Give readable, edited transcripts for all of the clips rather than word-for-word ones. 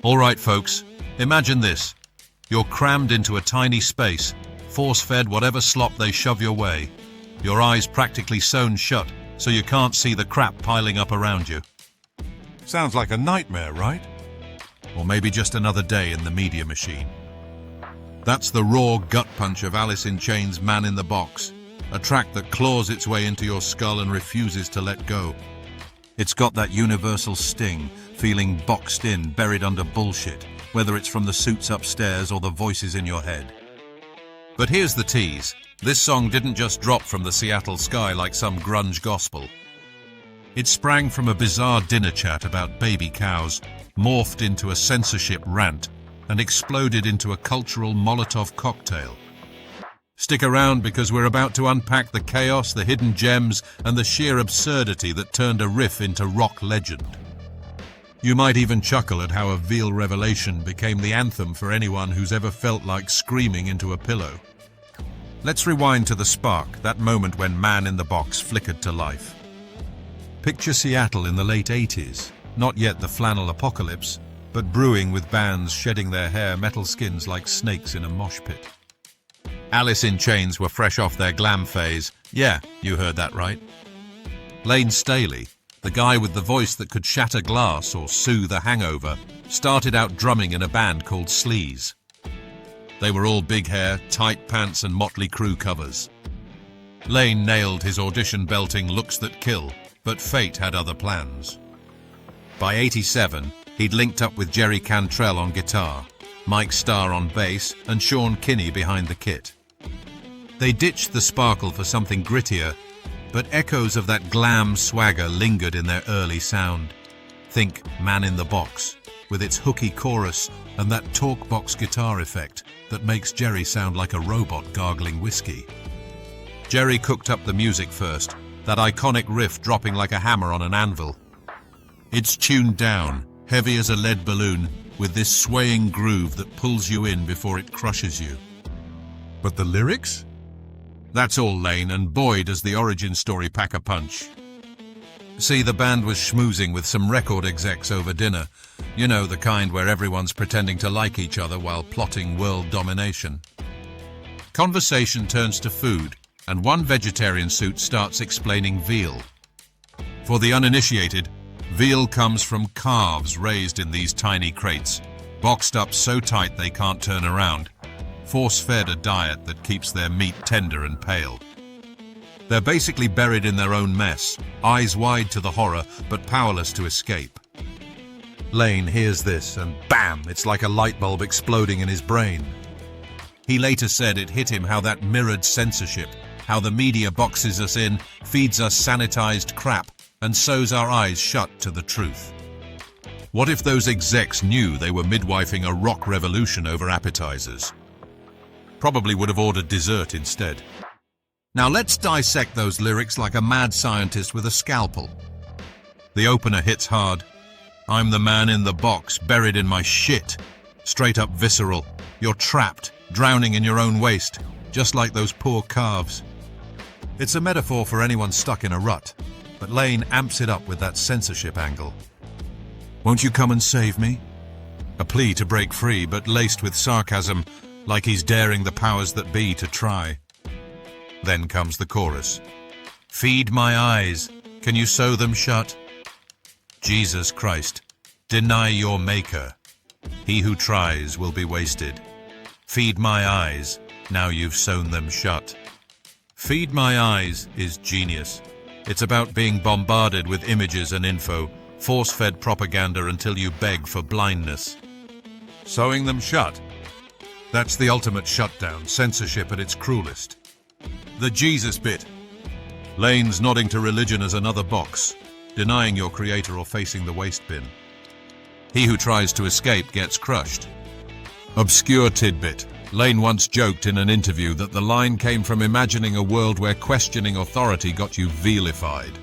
Alright folks, imagine this. You're crammed into a tiny space, force-fed whatever slop they shove your way. Your eyes practically sewn shut, so you can't see the crap piling up around you. Sounds like a nightmare, right? Or maybe just another day in the media machine. That's the raw gut punch of Alice in Chains' Man in the Box, a track that claws its way into your skull and refuses to let go. It's got that universal sting, feeling boxed in, buried under bullshit, whether it's from the suits upstairs or the voices in your head. But here's the tease. This song didn't just drop from the Seattle sky like some grunge gospel. It sprang from a bizarre dinner chat about baby cows, morphed into a censorship rant, and exploded into a cultural Molotov cocktail. Stick around because we're about to unpack the chaos, the hidden gems, and the sheer absurdity that turned a riff into rock legend. You might even chuckle at how a veal revelation became the anthem for anyone who's ever felt like screaming into a pillow. Let's rewind to the spark, that moment when Man in the Box flickered to life. Picture Seattle in the late 80s, not yet the flannel apocalypse, but brewing with bands shedding their hair metal skins like snakes in a mosh pit. Alice in Chains were fresh off their glam phase. Yeah, you heard that right. Lane Staley, the guy with the voice that could shatter glass or soothe a hangover, started out drumming in a band called Sleaze. They were all big hair, tight pants and Motley Crue covers. Lane nailed his audition belting Looks That Kill, but fate had other plans. By '87, he'd linked up with Jerry Cantrell on guitar, Mike Starr on bass, and Sean Kinney behind the kit. They ditched the sparkle for something grittier, but echoes of that glam swagger lingered in their early sound. Think Man in the Box, with its hooky chorus and that talk box guitar effect that makes Jerry sound like a robot gargling whiskey. Jerry cooked up the music first, that iconic riff dropping like a hammer on an anvil. It's tuned down, heavy as a lead balloon, with this swaying groove that pulls you in before it crushes you. But the lyrics? That's all Lane, and boy does the origin story pack a punch. See, the band was schmoozing with some record execs over dinner. You know, the kind where everyone's pretending to like each other while plotting world domination. Conversation turns to food, and one vegetarian suit starts explaining veal. For the uninitiated, veal comes from calves raised in these tiny crates, boxed up so tight they can't turn around, force-fed a diet that keeps their meat tender and pale. They're basically buried in their own mess, eyes wide to the horror, but powerless to escape. Lane hears this, and bam, it's like a light bulb exploding in his brain. He later said it hit him how that mirrored censorship, how the media boxes us in, feeds us sanitized crap, and sews our eyes shut to the truth. What if those execs knew they were midwifing a rock revolution over appetizers? Probably would have ordered dessert instead. Now let's dissect those lyrics like a mad scientist with a scalpel. The opener hits hard. I'm the man in the box, buried in my shit. Straight up visceral. You're trapped, drowning in your own waste, just like those poor calves. It's a metaphor for anyone stuck in a rut, but Lane amps it up with that censorship angle. Won't you come and save me? A plea to break free, but laced with sarcasm, like he's daring the powers that be to try. Then comes the chorus. Feed my eyes, can you sew them shut? Jesus Christ, deny your maker. He who tries will be wasted. Feed my eyes, now you've sewn them shut. Feed my eyes is genius. It's about being bombarded with images and info, force-fed propaganda until you beg for blindness. Sewing them shut? That's the ultimate shutdown, censorship at its cruelest. The Jesus bit. Lane's nodding to religion as another box, denying your creator or facing the waste bin. He who tries to escape gets crushed. Obscure tidbit. Lane once joked in an interview that the line came from imagining a world where questioning authority got you veal-ified.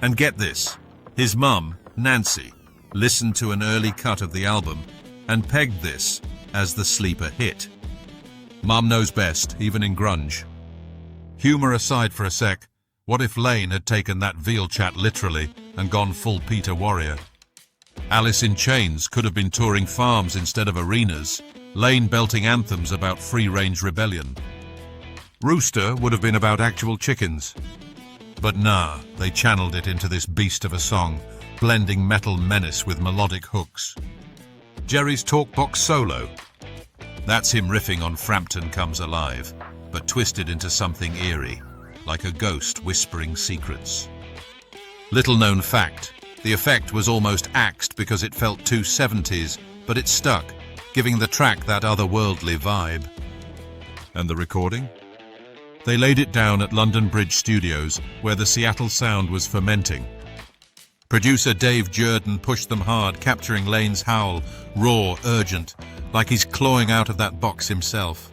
And get this, his mum, Nancy, listened to an early cut of the album and pegged this as the sleeper hit. Mum knows best, even in grunge. Humor aside for a sec, what if Lane had taken that veal chat literally and gone full Peter Warrior? Alice in Chains could have been touring farms instead of arenas, Lane belting anthems about free-range rebellion. Rooster would have been about actual chickens. But nah, they channeled it into this beast of a song, blending metal menace with melodic hooks. Jerry's talkbox solo. That's him riffing on Frampton Comes Alive, but twisted into something eerie, like a ghost whispering secrets. Little known fact, the effect was almost axed because it felt too 70s, but it stuck, giving the track that otherworldly vibe. And the recording? They laid it down at London Bridge Studios, where the Seattle sound was fermenting. Producer Dave Jerden pushed them hard, capturing Lane's howl, raw, urgent, like he's clawing out of that box himself.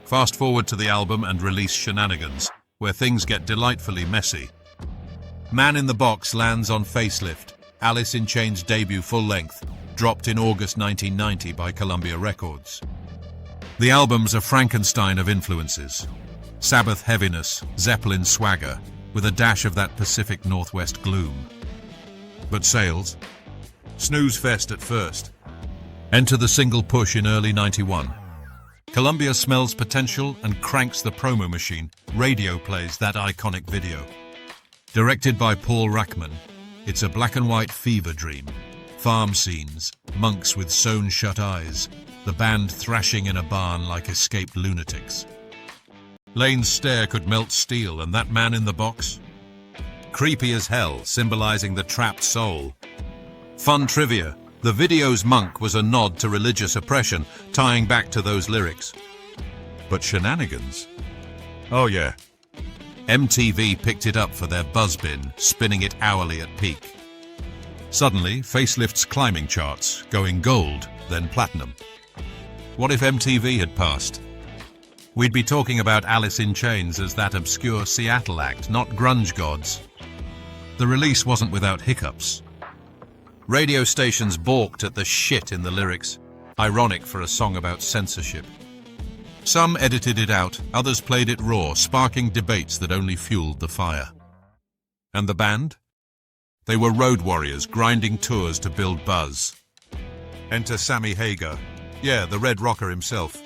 Fast forward to the album and release Shenanigans, where things get delightfully messy. Man in the Box lands on Facelift, Alice in Chains' debut full-length, dropped in August 1990 by Columbia Records. The album's a Frankenstein of influences. Sabbath heaviness, Zeppelin swagger, with a dash of that Pacific Northwest gloom. But sales? Snooze fest at first. Enter the single push in early 91. Columbia smells potential and cranks the promo machine. Radio plays that iconic video. Directed by Paul Rachman, it's a black and white fever dream. Farm scenes, monks with sewn-shut eyes, the band thrashing in a barn like escaped lunatics. Lane's stare could melt steel, and that man in the box? Creepy as hell, symbolizing the trapped soul. Fun trivia, the video's monk was a nod to religious oppression, tying back to those lyrics. But Shenanigans? Oh yeah. MTV picked it up for their buzzbin, spinning it hourly at peak. Suddenly, Facelift's climbing charts, going gold, then platinum. What if MTV had passed? We'd be talking about Alice in Chains as that obscure Seattle act, not grunge gods. The release wasn't without hiccups. Radio stations balked at the shit in the lyrics, ironic for a song about censorship. Some edited it out, others played it raw, sparking debates that only fueled the fire. And the band? They were road warriors, grinding tours to build buzz. Enter Sammy Hagar. Yeah, the Red Rocker himself.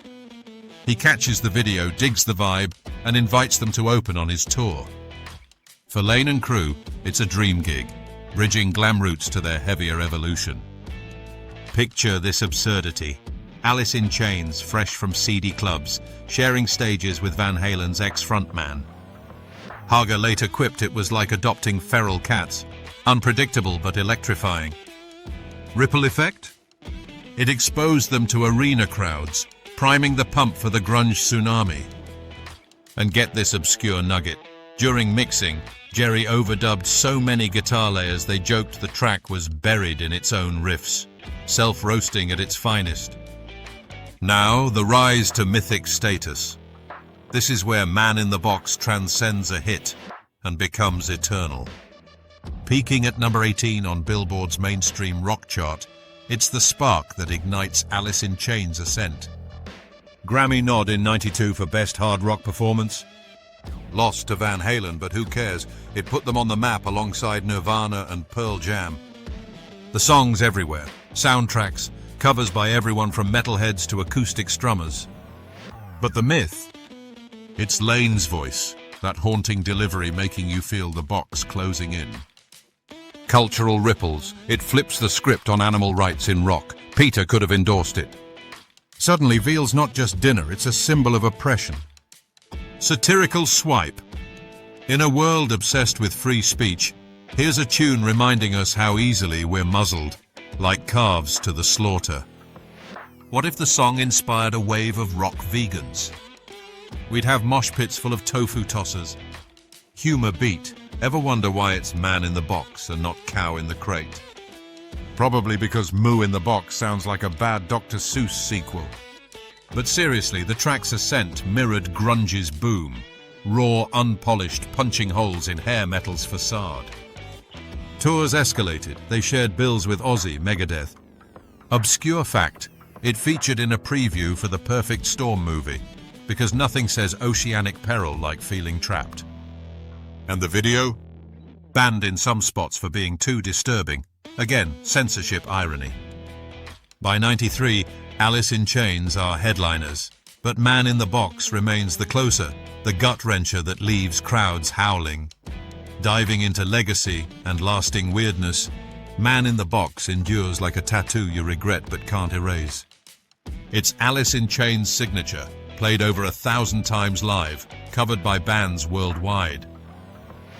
He catches the video, digs the vibe, and invites them to open on his tour. For Lane and crew, it's a dream gig, bridging glam roots to their heavier evolution. Picture this absurdity. Alice in Chains, fresh from seedy clubs, sharing stages with Van Halen's ex-frontman. Hagar later quipped it was like adopting feral cats, unpredictable but electrifying. Ripple effect? It exposed them to arena crowds, priming the pump for the grunge tsunami. And get this obscure nugget. During mixing, Jerry overdubbed so many guitar layers they joked the track was buried in its own riffs, self-roasting at its finest. Now, the rise to mythic status. This is where Man in the Box transcends a hit and becomes eternal. Peaking at number 18 on Billboard's mainstream rock chart, it's the spark that ignites Alice in Chains' ascent. Grammy nod in '92 for Best Hard Rock Performance. Lost to Van Halen, but who cares? It put them on the map alongside Nirvana and Pearl Jam. The songs everywhere, soundtracks, covers by everyone from metalheads to acoustic strummers. But the myth? It's Lane's voice, that haunting delivery making you feel the box closing in. Cultural ripples, it flips the script on animal rights in rock. Peter could have endorsed it. Suddenly, veal's not just dinner, it's a symbol of oppression. Satirical swipe. In a world obsessed with free speech, here's a tune reminding us how easily we're muzzled, like calves to the slaughter. What if the song inspired a wave of rock vegans? We'd have mosh pits full of tofu tossers. Humor beat. Ever wonder why it's Man in the Box and not Cow in the Crate? Probably because Moo in the Box sounds like a bad Dr. Seuss sequel. But seriously, the track's ascent mirrored grunge's boom. Raw, unpolished, punching holes in hair metal's facade. Tours escalated. They shared bills with Ozzy, Megadeth. Obscure fact, it featured in a preview for the Perfect Storm movie, because nothing says oceanic peril like feeling trapped. And the video? Banned in some spots for being too disturbing. Again, censorship irony. By 93, Alice in Chains are headliners, but Man in the Box remains the closer, the gut-wrencher that leaves crowds howling. Diving into legacy and lasting weirdness, Man in the Box endures like a tattoo you regret but can't erase. It's Alice in Chains' signature, played over 1,000 times live, covered by bands worldwide.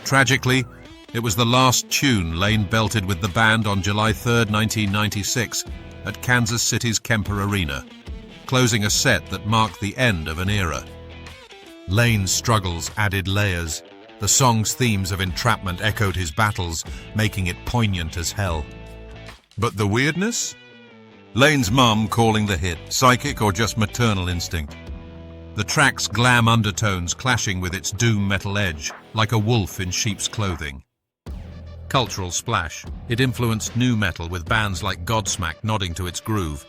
Tragically, it was the last tune Lane belted with the band on July 3, 1996, at Kansas City's Kemper Arena, closing a set that marked the end of an era. Lane's struggles added layers. The song's themes of entrapment echoed his battles, making it poignant as hell. But the weirdness? Lane's mum calling the hit psychic or just maternal instinct. The track's glam undertones clashing with its doom metal edge, like a wolf in sheep's clothing. Cultural splash. It influenced nu metal with bands like Godsmack nodding to its groove.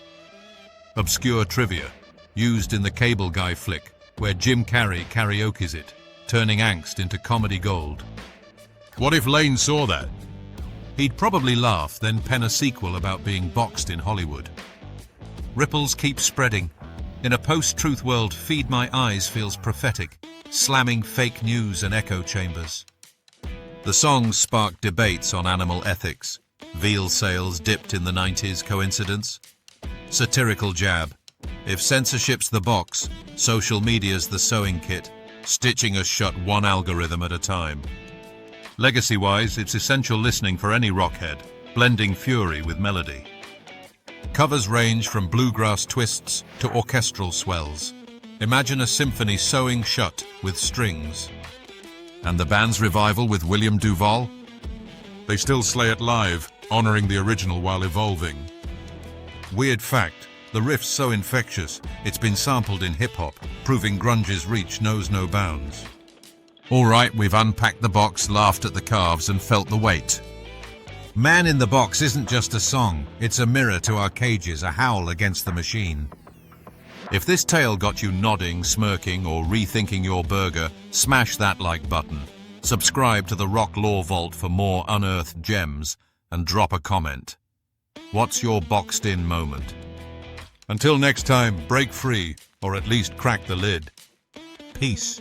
Obscure trivia, used in the Cable Guy flick, where Jim Carrey karaoke's it, turning angst into comedy gold. What if Lane saw that? He'd probably laugh, then pen a sequel about being boxed in Hollywood. Ripples keep spreading. In a post-truth world, Feed My Eyes feels prophetic, slamming fake news and echo chambers. The songs sparked debates on animal ethics. Veal sales dipped in the 90s, coincidence? Satirical jab. If censorship's the box, social media's the sewing kit, stitching us shut one algorithm at a time. Legacy-wise, it's essential listening for any rockhead, blending fury with melody. Covers range from bluegrass twists to orchestral swells. Imagine a symphony sewing shut with strings. And the band's revival with William Duvall? They still slay it live, honoring the original while evolving. Weird fact, the riff's so infectious, it's been sampled in hip-hop, proving grunge's reach knows no bounds. All right, we've unpacked the box, laughed at the carves, and felt the weight. Man in the Box isn't just a song, it's a mirror to our cages, a howl against the machine. If this tale got you nodding, smirking, or rethinking your burger, smash that like button. Subscribe to the Rock Law Vault for more unearthed gems, and drop a comment. What's your boxed-in moment? Until next time, break free, or at least crack the lid. Peace.